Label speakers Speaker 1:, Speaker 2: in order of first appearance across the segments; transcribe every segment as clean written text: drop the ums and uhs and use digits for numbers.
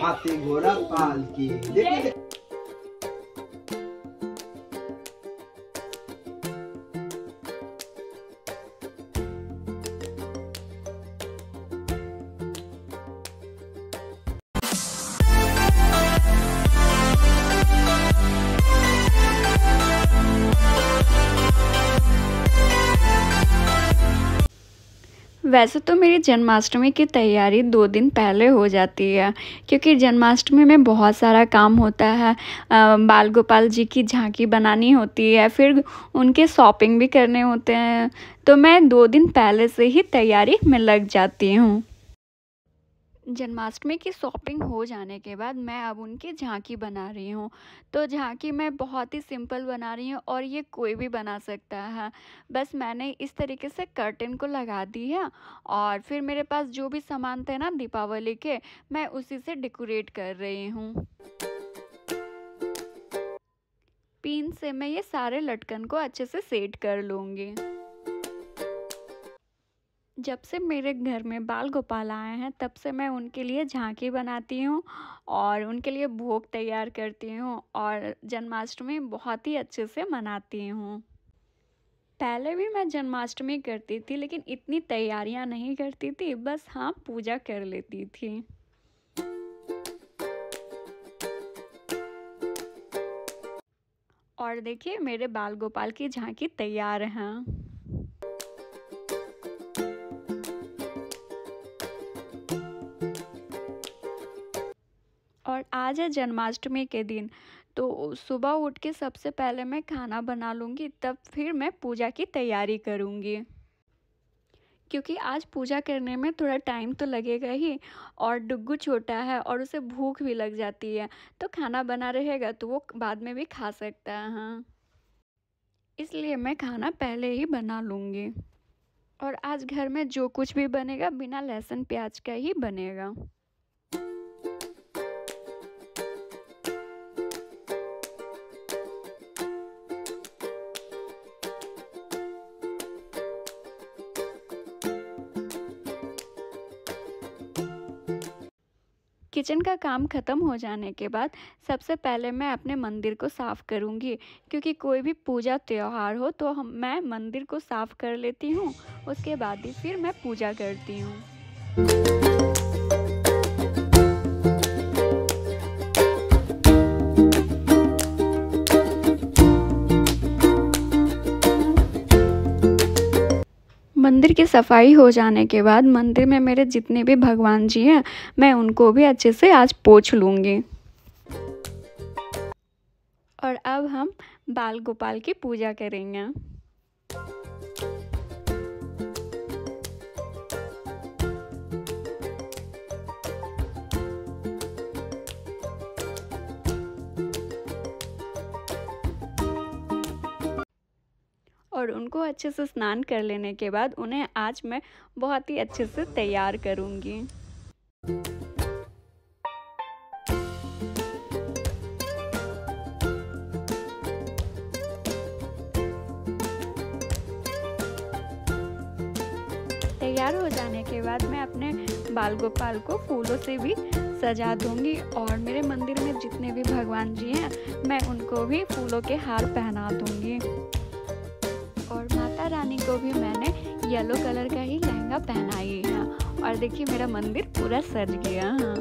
Speaker 1: हाथी घोड़ा पाल के देखिए।
Speaker 2: वैसे तो मेरी जन्माष्टमी की तैयारी 2 दिन पहले हो जाती है, क्योंकि जन्माष्टमी में बहुत सारा काम होता है। बाल गोपाल जी की झांकी बनानी होती है, फिर उनके शॉपिंग भी करने होते हैं, तो मैं 2 दिन पहले से ही तैयारी में लग जाती हूँ। जन्माष्टमी की शॉपिंग हो जाने के बाद मैं अब उनकी झांकी बना रही हूँ। तो झांकी मैं बहुत ही सिंपल बना रही हूँ और ये कोई भी बना सकता है। बस मैंने इस तरीके से कर्टेन को लगा दी है और फिर मेरे पास जो भी सामान थे ना दीपावली के, मैं उसी से डेकोरेट कर रही हूँ। पिन से मैं ये सारे लटकन को अच्छे से सेट कर लूँगी। जब से मेरे घर में बाल गोपाल आए हैं तब से मैं उनके लिए झांकी बनाती हूँ और उनके लिए भोग तैयार करती हूँ और जन्माष्टमी बहुत ही अच्छे से मनाती हूँ। पहले भी मैं जन्माष्टमी करती थी, लेकिन इतनी तैयारियाँ नहीं करती थी, बस हाँ पूजा कर लेती थी। और देखिए मेरे बाल गोपाल की झांकी तैयार हैं। और आज है जन्माष्टमी के दिन, तो सुबह उठ के सबसे पहले मैं खाना बना लूँगी, तब फिर मैं पूजा की तैयारी करूँगी। क्योंकि आज पूजा करने में थोड़ा टाइम तो लगेगा ही और डुग्गू छोटा है और उसे भूख भी लग जाती है, तो खाना बना रहेगा तो वो बाद में भी खा सकता है। हाँ, इसलिए मैं खाना पहले ही बना लूँगी। और आज घर में जो कुछ भी बनेगा बिना लहसुन प्याज का ही बनेगा। किचन का काम ख़त्म हो जाने के बाद सबसे पहले मैं अपने मंदिर को साफ़ करूँगी, क्योंकि कोई भी पूजा त्यौहार हो तो मैं मंदिर को साफ़ कर लेती हूँ, उसके बाद ही फिर मैं पूजा करती हूँ। मंदिर की सफाई हो जाने के बाद मंदिर में मेरे जितने भी भगवान जी हैं, मैं उनको भी अच्छे से आज पोंछ लूँगी। और अब हम बाल गोपाल की पूजा करेंगे। और उनको अच्छे से स्नान कर लेने के बाद उन्हें आज मैं बहुत ही अच्छे से तैयार करूँगी। तैयार हो जाने के बाद मैं अपने बाल गोपाल को फूलों से भी सजा दूँगी और मेरे मंदिर में जितने भी भगवान जी हैं, मैं उनको भी फूलों के हार पहना दूँगी। और माता रानी को भी मैंने येलो कलर का ही लहंगा पहनाई है। और देखिए मेरा मंदिर पूरा सज गया। हाँ,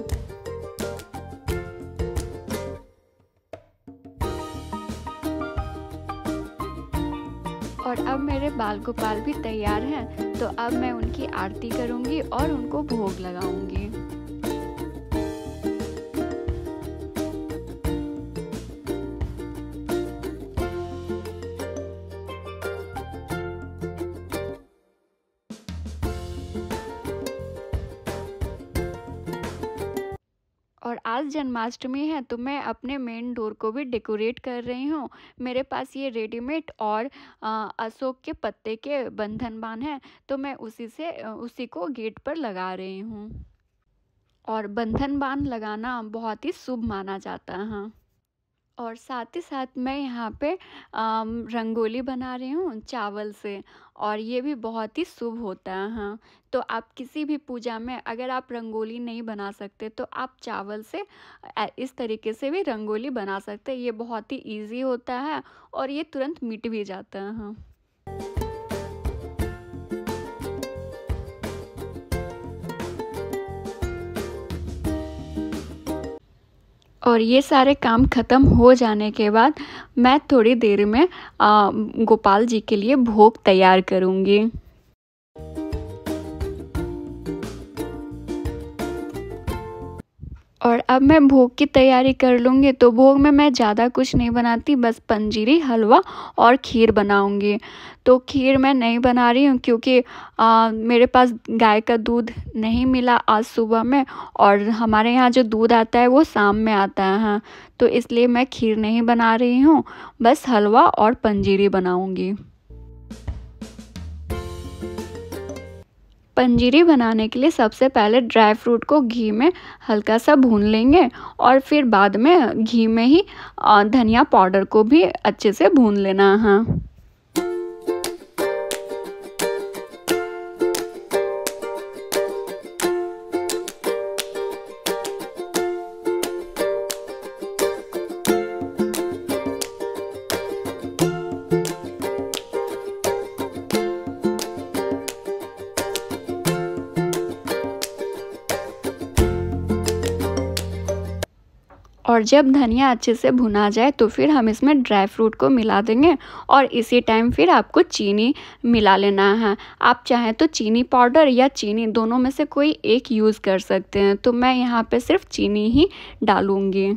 Speaker 2: और अब मेरे बाल गोपाल भी तैयार हैं, तो अब मैं उनकी आरती करूँगी और उनको भोग लगाऊँगी। और आज जन्माष्टमी है तो मैं अपने मेन डोर को भी डेकोरेट कर रही हूँ। मेरे पास ये रेडीमेड और अशोक के पत्ते के बंधन बाण हैं, तो मैं उसी को गेट पर लगा रही हूँ। और बंधन बाण लगाना बहुत ही शुभ माना जाता है। हाँ, और साथ ही साथ मैं यहाँ पे रंगोली बना रही हूँ चावल से, और ये भी बहुत ही शुभ होता है। हाँ, तो आप किसी भी पूजा में अगर आप रंगोली नहीं बना सकते तो आप चावल से इस तरीके से भी रंगोली बना सकते हैं। ये बहुत ही इजी होता है और ये तुरंत मिट भी जाता है। हाँ, और ये सारे काम ख़त्म हो जाने के बाद मैं थोड़ी देर में गोपाल जी के लिए भोग तैयार करूँगी। और अब मैं भोग की तैयारी कर लूँगी। तो भोग में मैं ज़्यादा कुछ नहीं बनाती, बस पंजीरी, हलवा और खीर बनाऊँगी। तो खीर मैं नहीं बना रही हूँ क्योंकि मेरे पास गाय का दूध नहीं मिला आज सुबह में, और हमारे यहाँ जो दूध आता है वो शाम में आता है। हाँ, तो इसलिए मैं खीर नहीं बना रही हूँ, बस हलवा और पंजीरी बनाऊँगी। पंजीरी बनाने के लिए सबसे पहले ड्राई फ्रूट को घी में हल्का सा भून लेंगे, और फिर बाद में घी में ही धनिया पाउडर को भी अच्छे से भून लेना है। और जब धनिया अच्छे से भुना जाए तो फिर हम इसमें ड्राई फ्रूट को मिला देंगे, और इसी टाइम फिर आपको चीनी मिला लेना है। आप चाहें तो चीनी पाउडर या चीनी दोनों में से कोई एक यूज़ कर सकते हैं। तो मैं यहाँ पे सिर्फ चीनी ही डालूँगी।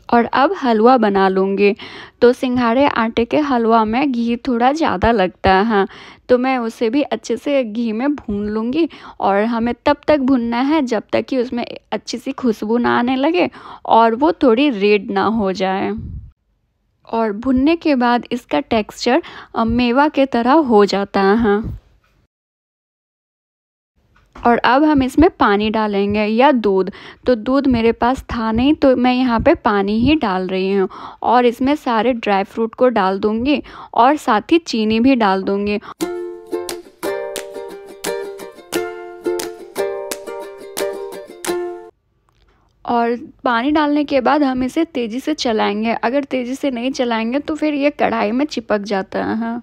Speaker 2: और अब हलवा बना लूँगी। तो सिंघाड़े आटे के हलवा में घी थोड़ा ज़्यादा लगता है, तो मैं उसे भी अच्छे से घी में भून लूँगी। और हमें तब तक भूनना है जब तक कि उसमें अच्छी सी खुशबू ना आने लगे और वो थोड़ी रेड ना हो जाए। और भुनने के बाद इसका टेक्सचर मेवा के तरह हो जाता है। और अब हम इसमें पानी डालेंगे या दूध। तो दूध मेरे पास था नहीं, तो मैं यहाँ पे पानी ही डाल रही हूँ, और इसमें सारे ड्राई फ्रूट को डाल दूँगी और साथ ही चीनी भी डाल दूँगी। और पानी डालने के बाद हम इसे तेज़ी से चलाएंगे। अगर तेज़ी से नहीं चलाएंगे तो फिर ये कढ़ाई में चिपक जाता है।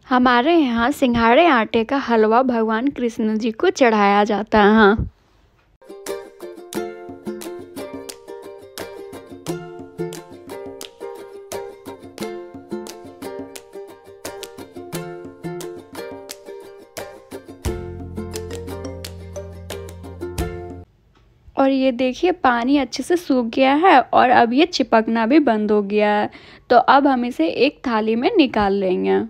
Speaker 2: हमारे यहाँ सिंघाड़े आटे का हलवा भगवान कृष्ण जी को चढ़ाया जाता है। हाँ, और ये देखिए पानी अच्छे से सूख गया है और अब ये चिपकना भी बंद हो गया है। तो अब हम इसे एक थाली में निकाल लेंगे,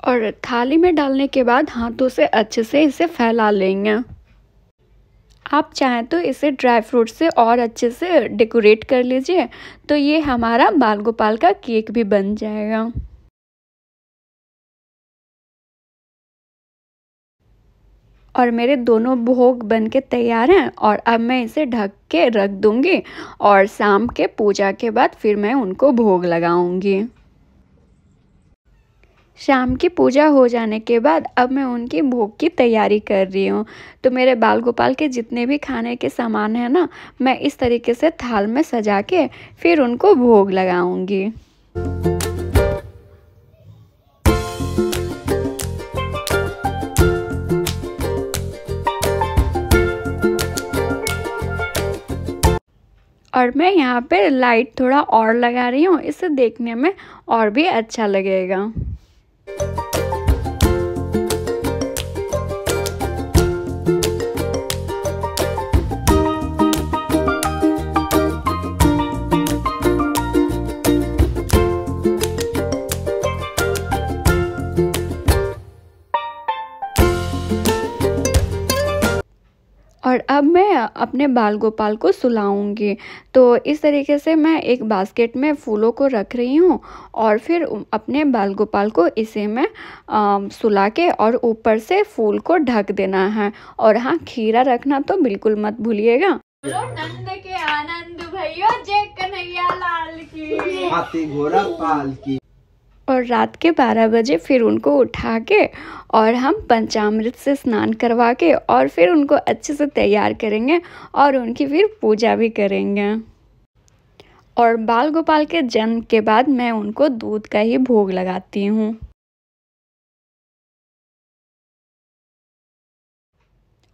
Speaker 2: और थाली में डालने के बाद हाथों से अच्छे से इसे फैला लेंगे। आप चाहें तो इसे ड्राई फ्रूट से और अच्छे से डेकोरेट कर लीजिए, तो ये हमारा बाल गोपाल का केक भी बन जाएगा। और मेरे दोनों भोग बन के तैयार हैं, और अब मैं इसे ढक के रख दूँगी, और शाम के पूजा के बाद फिर मैं उनको भोग लगाऊँगी। शाम की पूजा हो जाने के बाद अब मैं उनकी भोग की तैयारी कर रही हूँ। तो मेरे बाल गोपाल के जितने भी खाने के सामान हैं ना, मैं इस तरीके से थाल में सजा के फिर उनको भोग लगाऊँगी। और मैं यहाँ पे लाइट थोड़ा और लगा रही हूँ, इससे देखने में और भी अच्छा लगेगा। और अब मैं अपने बाल गोपाल को सुलाऊंगी। तो इस तरीके से मैं एक बास्केट में फूलों को रख रही हूँ और फिर अपने बाल गोपाल को इसे मैं सुला के और ऊपर से फूल को ढक देना है। और हाँ, खीरा रखना तो बिल्कुल मत भूलिएगा। नंद के आनंद भैया, जय कन्हैया लाल की।
Speaker 1: हाथी घोड़ा पाल की।
Speaker 2: और रात के 12 बजे फिर उनको उठा के और हम पंचामृत से स्नान करवा के और फिर उनको अच्छे से तैयार करेंगे और उनकी फिर पूजा भी करेंगे। और बाल गोपाल के जन्म के बाद मैं उनको दूध का ही भोग लगाती हूँ।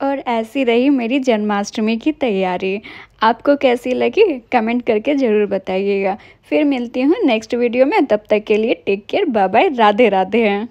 Speaker 2: और ऐसी रही मेरी जन्माष्टमी की तैयारी। आपको कैसी लगी कमेंट करके ज़रूर बताइएगा। फिर मिलती हूँ नेक्स्ट वीडियो में, तब तक के लिए take care, bye bye, Radhe Radhe हैं।